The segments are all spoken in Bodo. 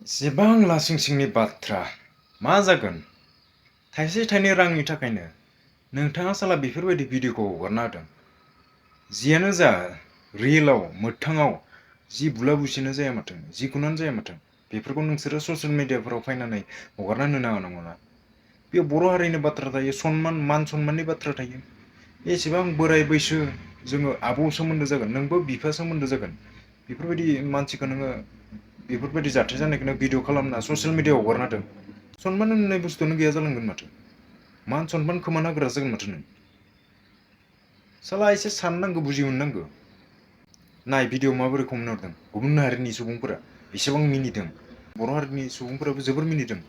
एसेबां लासिं सिंनि बाथ्रा मा जागोन थाइसे थाइनै रांनि थाखायनो नोंथाङा साला बेफोरबायदि भिडिअखौ हगारना होदों। जियानो जा रियेलाव मोगथाङाव जि बुला बुसिनो जाया माथों जिखुनुआनो जाया माथों बेफोरखौ नोंसोरो ससियेल मिडियाफोराव फैनानै हगारना होनो नाङा नंगौना? बेयाव बर' हारिनि बाथ्रा थायो, सनमान मान सनमाननि बाथ्रा थायो। एसेबां बोराय बैसो जोङो आबौ सोमोन्दो जागोन, नोंबो बिफा सोमोन्दो जागोन। बेफोरबायदि मानसिखौ नोङो बेफोरबायदि जाथाय जानायखौनो भिडिअ खालामना ससियेल मिडियाआव हगारना होदों। सनमान होननाय बुस्थुआनो गैया जालांगोन माथो। मान सनमान खोमाना होग्रा जागोन माथो नों। साला एसे साननांगौ बुजि मोननांगौ। नाय भिडिअ माबोरै कमेन्ट हरदों गुबुन हारिनि सुबुंफोरा बेसेबां मिनिदों। बर' हारिनि सुबुंफोराबो जोबोर मिनिदों।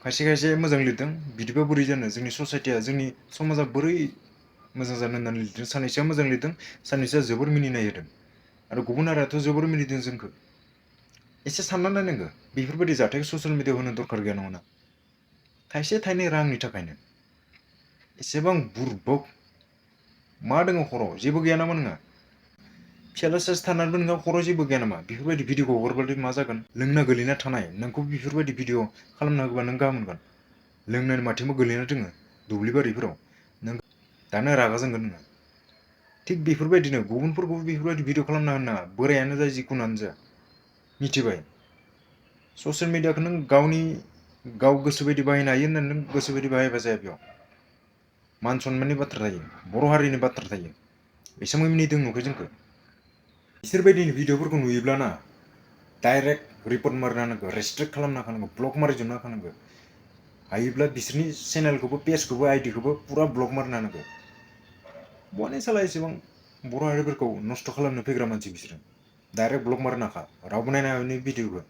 खायसे खायसे मोजां लिरदों, बिदिबा बोरै जानो जोंनि ससाइटिया जोंनि समाजा बोरै मोजां जानो होननानै लिरदों। सानैसोआ मोजां लिरदों, सानैसोआ जोबोर मिनिनाय होदों। आरो गुबुन हारियाथ' जोबोर मिनिदों जोंखौ। एसे सानना नायनांगौ बेफोरबायदि जाथायखौ ससियेल मिडियाआव होनो दरखार गैया नङाना। थाइसे थाइनै रांनि थाखायनो एसेबां बुरबक मा दङ खर'आव जेबो गैया नामा नोंहा? फिसाला सासे थानानैबो नोंहा खर'आव जेबो गैया नामा? बेफोरबायदि भिडिअखौ हगारबाथाय मा जागोन? लोंना गोलैना थानाय नोंखौ बेफोरबायदि भिडिअ खालामना होबा नों गाहाम मोनगोन। लोंनानै माथिंबा गोलैना दोङो दुब्लि बारिफोराव, नों दानो रागा जोंगोन नोङो। थिग बेफोरबायदिनो गुबुनफोरखौबो बेफोरबायदि भिडिअ खालामना होनो नाङा, बोरायानो जा जिखुनुआनो जा। मिथिबाय? ससियेल मिडियाखौ नों गाव गोसो बायदि बाहायनो हायो होननानै नों गोसो बायदि बाहायबा जाया बेयाव। मान सनमाननि बाथ्रा थायो, बर' हारिनि बाथ्रा थायो। एसेबां मिनिदों नुखो जोंखौ। बिसोरबायदिनि भिडिअफोरखौ नुयोब्लाना डाइरेक्ट रिपर्ट मारिना होनांगौ, रेस्ट्रिक्ट खालामना होनांगौ, ब्लक मारिजोबना होनांगौ। हायोब्ला बिसोरनि चेनेलखौबो पेजखौबो आइडिखौबो पुरा ब्लक मारिना होनांगौ। बहानि साला एसेबां बर' हारिफोरखौ नस्थ' खालामनो फैग्रा मानसि बिसोरो। डाइरेक्ट ब्लक मारिना होखा, रावबो नायनो हाया बिनि भिडिअखौ।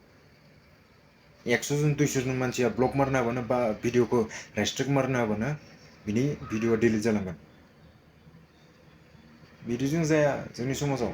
100 जन 200 जन मानसिया ब्लक मारिना होबानो बा भिडिअखौ रेस्ट्रिक्ट मारिना होबानो बिनि भिडिअआ डिलिट जालांगोन। बिदिजों जाया जोंनि समाजाव।